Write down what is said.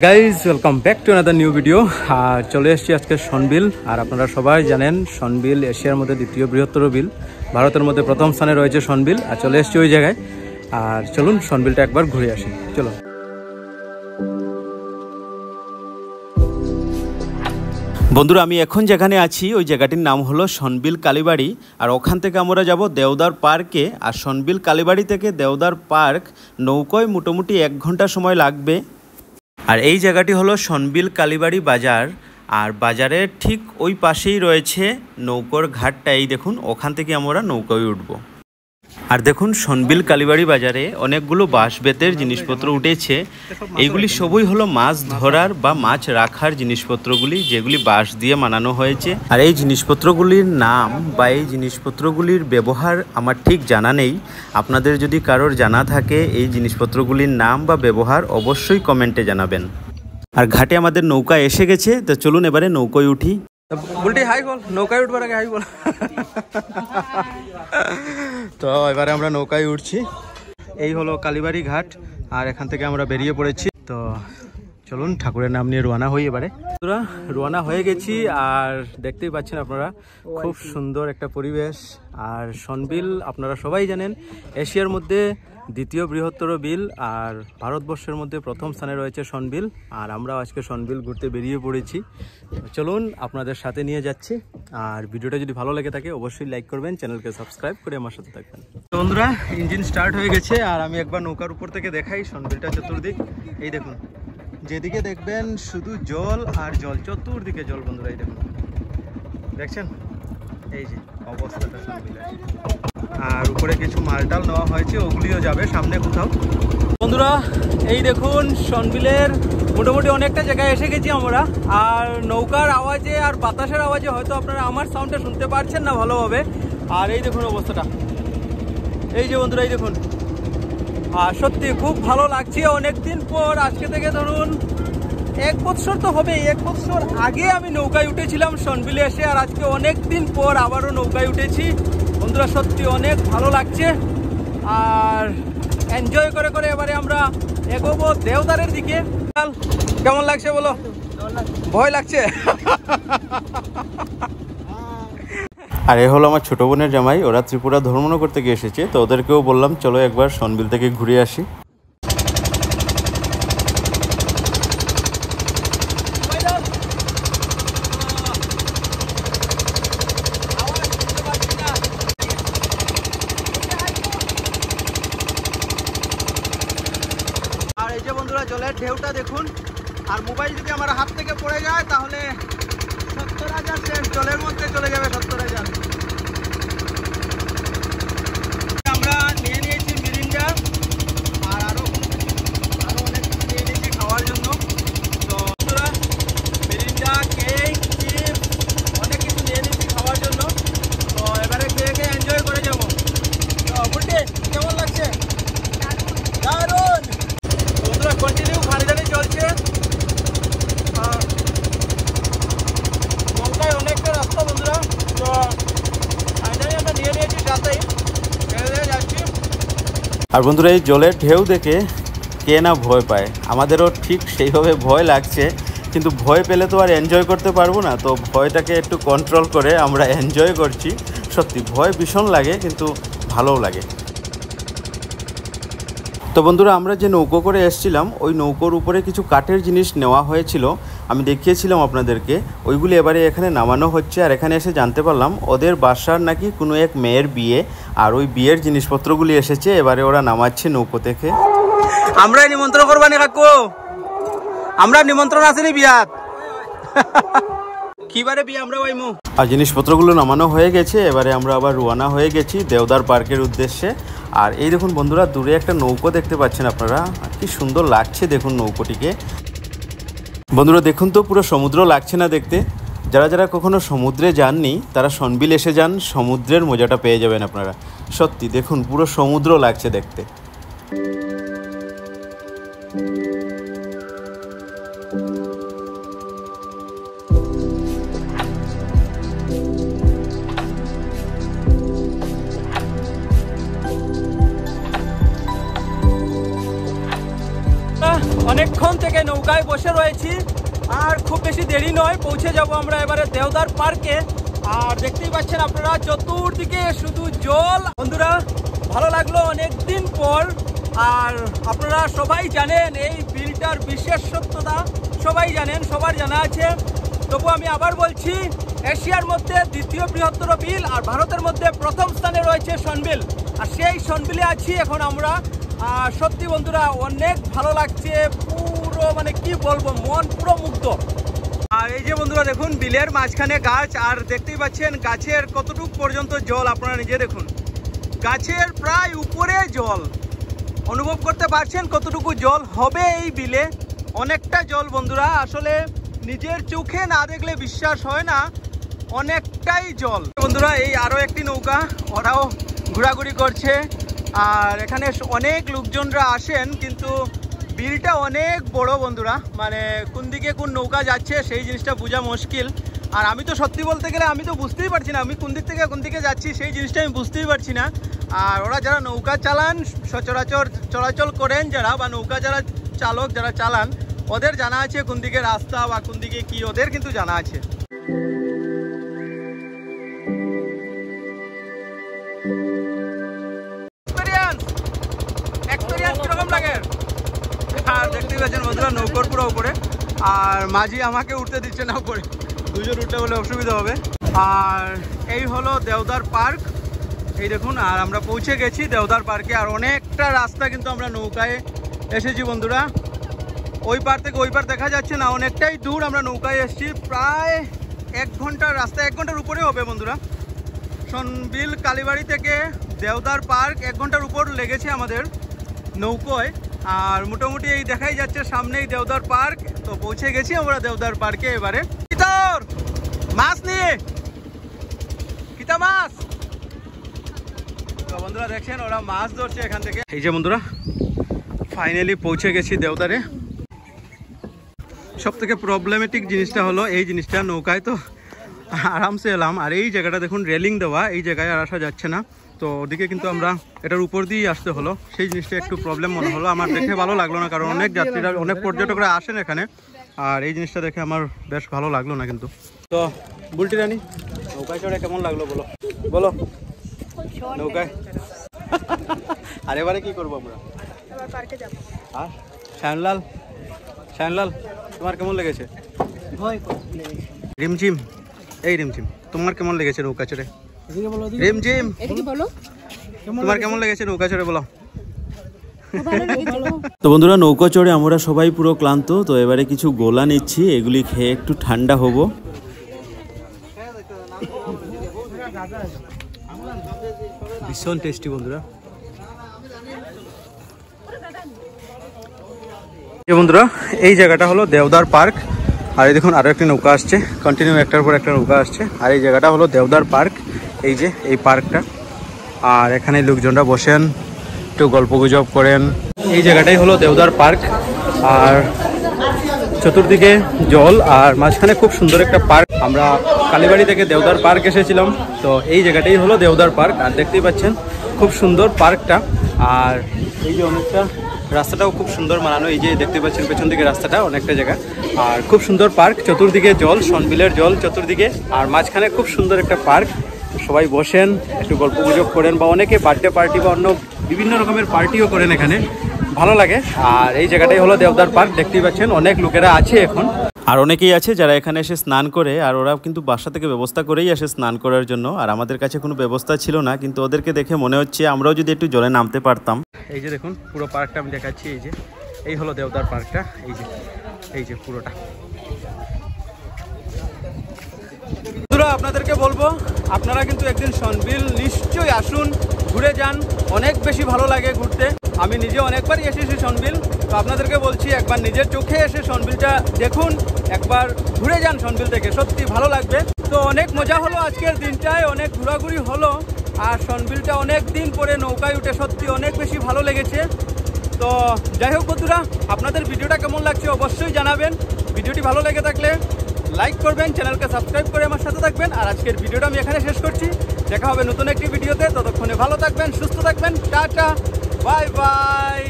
Guys welcome back to another new video. চলে এসেছি আজকে সনবিল। আর আপনারা সবাই জানেন সনবিল এশিয়ার মধ্যে দ্বিতীয় বৃহত্তর বিল, ভারতের মধ্যে প্রথম স্থানে রয়েছে সনবিল। আর চলে এসেছি ওই জায়গায়। আর চলুন সনবিলটা একবার ঘুরে আসি, চলো। বন্ধুরা, আমি এখন যেখানে আছি ওই জায়গাটির নাম হলো সনবিল কালীবাড়ি। আর ওখান থেকে আমরা যাব দেওদার পার্কে। আর সনবিল কালীবাড়ি থেকে দেওদার পার্ক নৌকোয় মোটামুটি 1 ঘন্টা সময় লাগবে। আর এই জায়গাটি হলো সনবিল কালীবাড়ি বাজার। আর বাজারের ঠিক ওই পাশেই রয়েছে নৌকোর ঘাটটা। এই দেখুন, ওখান থেকে আমরা নৌকোয় উঠব। আর দেখুন, সনবিল কালীবাড়ি বাজারে অনেকগুলো বাঁশ বেতের জিনিসপত্র উঠেছে। এইগুলি সবই হলো মাছ ধরার বা মাছ রাখার জিনিসপত্রগুলি, যেগুলি বাঁশ দিয়ে বানানো হয়েছে। আর এই জিনিসপত্রগুলির নাম বা এই জিনিসপত্রগুলির ব্যবহার আমার ঠিক জানা নেই। আপনাদের যদি কারোর জানা থাকে এই জিনিসপত্রগুলির নাম বা ব্যবহার, অবশ্যই কমেন্টে জানাবেন। আর ঘাটে আমাদের নৌকা এসে গেছে, তো চলুন এবারে নৌকোয় উঠি। বুলটি হাই বল, নৌকায় উঠবার আগে হাই বল। তো এবারে আমরা নৌকায় উঠছি। এই হলো কালীবাড়ি ঘাট। আর এখান থেকে আমরা বেরিয়ে পড়েছি। তো চলুন ঠাকুরের নাম নিয়ে রওনা হই এবারে। তোরা রওনা হয়ে গেছি। আর দেখতেই পাচ্ছেন আপনারা, খুব সুন্দর একটা পরিবেশ। আর সনবিল আপনারা সবাই জানেন এশিয়ার মধ্যে দ্বিতীয় বৃহত্তর বিল, আর ভারতবর্ষের মধ্যে প্রথম স্থানে রয়েছে সনবিল। আর আমরা আজকে সনবিল ঘুরতে বেরিয়ে পড়েছি। চলুন আপনাদের সাথে নিয়ে যাচ্ছি। আর ভিডিওটা যদি ভালো লেগে থাকে অবশ্যই লাইক করবেন, চ্যানেলকে সাবস্ক্রাইব করে আমার সাথে থাকবেন। বন্ধুরা, ইঞ্জিন স্টার্ট হয়ে গেছে। আর আমি একবার নৌকার উপর থেকে দেখাই সনবিলটা চতুর্দিক। এই দেখুন, যেদিকে দেখবেন শুধু জল আর জল, চতুর্দিকে জল। বন্ধুরা এই দেখুন, দেখছেন এই যে অবস্থাটা সনবিলের। আর উপরে কিছু মালটাল নেওয়া হয়েছে, ওগুলিও যাবে সামনে কোথাও। বন্ধুরা এই দেখুন, সনবিলের মোটামুটি অনেকটা জায়গায় এসে গেছি আমরা। আর নৌকার আওয়াজে আর বাতাসের আওয়াজে হয়তো আপনারা আমার সাউন্ডটা শুনতে পারছেন না ভালোভাবে। আর এই দেখুন অবস্থাটা, এই যে বন্ধুরা এই দেখুন। আর সত্যি খুব ভালো লাগছে। অনেকদিন পর, আজকে থেকে ধরুন 1 বছর তো হবে, 1 বছর আগে আমি নৌকায় উঠেছিলাম সনবিলে এসে। আর আজকে অনেক দিন পর আবারও নৌকায় উঠেছি। বন্ধুরা সত্যি অনেক ভালো লাগছে। আর এনজয় করে করে এবারে আমরা এগোবো দেওদারের দিকে। কেমন লাগছে বলো? ভয় লাগছে? আর এ হলো আমার ছোট বোনের জামাই, ওরা ত্রিপুরা ভ্রমণ করতে গিয়ে এসেছে। তো ওদেরকেও বললাম চলো একবার সনবিল থেকে ঘুরে আসি। আর এই যে বন্ধুরা জলের ঢেউটা দেখুন। আর মোবাইল যদি আমার হাত থেকে পড়ে যায় তাহলে 70,000 সেন্ট জলের মধ্যে চলে যাবে। 70,000। আমরা নিয়ে নিয়েছি মিরিন্ডা। আর আরো অনেক কিছু নিয়ে নিয়েছি খাওয়ার জন্য। তো বন্ধুরা মিরিন্ডা, কেক, চিপস অনেক কিছু নিয়ে নিয়েছি খাওয়ার জন্য। তো এবারে খেয়ে খেয়ে এনজয় করে যাবো। তো বুলটি কেমন লাগছে? দারুণ। বন্ধুরা কন্টিনিউ ঘাড়ি ঘাড়ি চলছে। নৌকায় অনেকটা রাস্তা বন্ধুরা। তো ফাইনালি আমরা নিয়ে নিয়েছি সাথেই, যাচ্ছি। আর বন্ধুরা, এই জলের ঢেউ দেখে কে না ভয় পায়, আমাদেরও ঠিক সেইভাবে ভয় লাগছে। কিন্তু ভয় পেলে তো আর এনজয় করতে পারবো না। তো ভয়টাকে একটু কন্ট্রোল করে আমরা এনজয় করছি। সত্যি ভয় ভীষণ লাগে, কিন্তু ভালোও লাগে। তো বন্ধুরা, আমরা যে নৌকো করে এসেছিলাম ওই নৌকোর উপরে কিছু কাঠের জিনিস নেওয়া হয়েছিল, আমি দেখিয়েছিলাম আপনাদেরকে। ওইগুলি এবারে এখানে নামানো হচ্ছে। আর এখানে এসে জানতে পারলাম ওদের বাসার নাকি কোনো এক মেয়ের বিয়ে। আর ওই বিয়ের জিনিসপত্রগুলি এসেছে, এবারে ওরা নামাচ্ছে নৌকো থেকে। আমরা নিমন্ত্রণ করবানি কাকু, আমরা নিমন্ত্রণ আসেনি বিয়াত। কিবারে বিয়ে আমরা ওইমু। আর জিনিসপত্রগুলো নামানো হয়ে গেছে, এবারে আমরা আবার রওনা হয়ে গেছি দেওদার পার্কের উদ্দেশ্যে। আর এই দেখুন বন্ধুরা, দূরে একটা নৌকো দেখতে পাচ্ছেন আপনারা, কি সুন্দর লাগছে দেখুন নৌকোটিকে। বন্ধুরা দেখুন তো, পুরো সমুদ্র লাগছে না দেখতে? যারা যারা কখনো সমুদ্রে যাননি তারা সনবিল এসে যান, সমুদ্রের মজাটা পেয়ে যাবেন আপনারা। সত্যি দেখুন, পুরো সমুদ্র লাগছে দেখতে। অনেকক্ষণ থেকে নৌকায় বসে রয়েছি আর খুব বেশি দেরি নয়, পৌঁছে যাব আমরা এবারে দেওদার পার্কে। আর দেখতেই পাচ্ছেন আপনারা চতুর্দিকে শুধু জল। বন্ধুরা ভালো লাগলো অনেক দিন পর। আর আপনারা সবাই জানেন এই বিলটার বিশেষত্বতা, সবাই জানেন, সবার জানা আছে। তবু আমি আবার বলছি, এশিয়ার মধ্যে দ্বিতীয় বৃহত্তর বিল আর ভারতের মধ্যে প্রথম স্থানে রয়েছে সনবিল। আর সেই সনবিলে আছি এখন আমরা। আর সত্যি বন্ধুরা অনেক ভালো লাগছে, পুরো মানে কি বলবো, মন পুরো মুগ্ধ। আর এই যে বন্ধুরা দেখুন বিলের মাঝখানে গাছ, আর দেখতেই পাচ্ছেন গাছের কতটুকু পর্যন্ত জল, আপনারা নিজে দেখুন, গাছের প্রায় উপরে জল। অনুভব করতে পারছেন কতটুকু জল হবে এই বিলে? অনেকটা জল বন্ধুরা, আসলে নিজের চোখে না দেখলে বিশ্বাস হয় না, অনেকটাই জল। বন্ধুরা এই আরো একটি নৌকা, ওরাও ঘোরাঘুরি করছে। আর এখানে অনেক লোকজনরা আসেন, কিন্তু বিলটা অনেক বড় বন্ধুরা, মানে কোন দিকে কোন নৌকা যাচ্ছে সেই জিনিসটা বোঝা মুশকিল। আর আমি তো সত্যি বলতে গেলে আমি তো বুঝতেই পারছি না আমি কোন দিক থেকে কোন দিকে যাচ্ছি, সেই জিনিসটা আমি বুঝতেই পারছি না। আর ওরা যারা নৌকা চালান, সচরাচর চলাচল করেন যারা, বা নৌকা যারা চালক যারা চালান, ওদের জানা আছে কোন দিকে রাস্তা বা কোন দিকে কি, ওদের কিন্তু জানা আছে। কিরকম লাগে? আর দেখতেই পাচ্ছেন বন্ধুরা নৌকোর পুরো উপরে, আর মাঝি আমাকে উঠতে দিচ্ছে না উপরে, দুজন উঠতে বলে অসুবিধা হবে। আর এই হলো দেওদার পার্ক, এই দেখুন। আর আমরা পৌঁছে গেছি দেওদার পার্কে। আর অনেকটা রাস্তা কিন্তু আমরা নৌকায় এসেছি বন্ধুরা, ওই পার থেকে ওই পার দেখা যাচ্ছে না, অনেকটাই দূর আমরা নৌকায় এসেছি। প্রায় 1 ঘন্টার রাস্তা, 1 ঘন্টার উপরে হবে বন্ধুরা। সনবিল কালীবাড়ি থেকে দেওদার পার্ক 1 ঘন্টার উপর লেগেছে আমাদের নৌকোয়। আর মোটামুটি এই দেখাই যাচ্ছে সামনেই দেওদার পার্ক। তো পৌঁছে গেছি আমরা দেওদার পার্কে। এবারে মাছ নিয়ে কিতা মাছ, তো বন্ধুরা দেখছেন ওরা মাছ ধরছে এখান থেকে। এই যে বন্ধুরা ফাইনালি পৌঁছে গেছি দেওদারে। সব থেকে প্রবলেমেটিক জিনিসটা হলো এই জিনিসটা, নৌকায় তো আরামসে এলাম, আর এই জায়গাটা দেখুন রেলিং দেওয়া, এই জায়গায় আর আসা যাচ্ছে না। তো ওদিকে কিন্তু আমরা এটার উপর দিয়েই আসতে হলো, সেই জিনিসটা একটু প্রবলেম মনে হলো। আমার দেখে ভালো লাগলো না, কারণ অনেক যাত্রীরা, অনেক পর্যটকরা আসেন এখানে, আর এই জিনিসটা দেখে আমার বেশ ভালো লাগলো না কিন্তু। তো বুলটি রানী নৌকায় চড়ে কেমন লাগলো বলো বলো নৌকায়? আর এবারে কি করবো আমরা? পার্কে যাব। আর শ্যানলাল, শ্যানলাল তোমার কেমন লেগেছে? রিমঝিম, এই রিমঝিম তোমার কেমন লেগেছে নৌকা চড়ে? রিমঝিম তোমার কেমন লেগেছে নৌকা চড়ে বলো? তো বন্ধুরা নৌকা চড়ে আমরা সবাই পুরো ক্লান্ত, তো এবারে কিছু গোলা নিচ্ছি, এগুলি খেয়ে একটু ঠান্ডা হব। ভীষণ টেস্টি বন্ধুরা। বন্ধুরা এই জায়গাটা হলো দেওদার পার্ক। আর এই দেখুন আরো একটি নৌকা আসছে, কন্টিনিউ একটার পর একটা নৌকা আসছে। আর এই জায়গাটা হলো দেওদার পার্ক, এই যে এই পার্কটা। আর এখানে লোকজনরা বসেন, একটু গল্প গুজব করেন। এই জায়গাটাই হলো দেওদার পার্ক। আর চতুর্দিকে জল, আর মাঝখানে খুব সুন্দর একটা পার্ক। আমরা কালীবাড়ি থেকে দেওদার পার্ক এসেছিলাম, তো এই জায়গাটাই হলো দেওদার পার্ক। আর দেখতেই পাচ্ছেন খুব সুন্দর পার্কটা। আর এই যে অনেকটা রাস্তাটাও খুব সুন্দর বানানো, এই যে দেখতে পাচ্ছেন পেছন দিকে রাস্তাটা অনেকটা জায়গা। আর খুব সুন্দর পার্ক, চতুর্দিকে জল, সনবিলের জল চতুর্দিকে, আর মাঝখানে খুব সুন্দর একটা পার্ক। সবাই বসেন, একটু গল্প গুজব করেন, বা অনেকে বার্থডে পার্টি বা অন্য বিভিন্ন রকমের পার্টিও করেন এখানে, ভালো লাগে। আর এই জায়গাটাই হলো দেওদার পার্ক, দেখতেই পাচ্ছেন অনেক লোকেরা আছে এখন। আর অনেকেই আছে যারা এখানে এসে স্নান করে, আর ওরা কিন্তু বাসা থেকে ব্যবস্থা করেই আসে স্নান করার জন্য। আর আমাদের কাছে কোনো ব্যবস্থা ছিল না, কিন্তু ওদেরকে দেখে মনে হচ্ছে আমরাও যদি একটু জলে নামতে পারতাম। এই যে দেখুন পুরো পার্কটা আমি দেখাচ্ছি, এই যে এই হলো দেওদার পার্কটা, এই যে পুরোটা। বন্ধুরা আপনাদেরকে বলবো আপনারা কিন্তু একদিন সনবিল নিশ্চয়ই আসুন, ঘুরে যান, অনেক বেশি ভালো লাগে ঘুরতে। আমি নিজে অনেকবারই এসেছি সনবিল, তো আপনাদেরকে বলছি একবার নিজের চোখে এসে সনবিলটা দেখুন, একবার ঘুরে যান সনবিল থেকে, সত্যি ভালো লাগবে। তো অনেক মজা হলো আজকের দিনটায়, অনেক ঘোরাঘুরি হলো। আর সনবিলটা অনেক দিন পরে নৌকায় উঠে সত্যি অনেক বেশি ভালো লেগেছে। তো যাই হোক বন্ধুরা, আপনাদের ভিডিওটা কেমন লাগছে অবশ্যই জানাবেন। ভিডিওটি ভালো লেগে থাকলে লাইক করবেন, চ্যানেলকে সাবস্ক্রাইব করে আমার সাথে থাকবেন। আর আজকের ভিডিওটা আমি এখানে শেষ করছি, দেখা হবে নতুন একটি ভিডিওতে। ততক্ষণে ভালো থাকবেন, সুস্থ থাকবেন, টাটা, বাই বাই।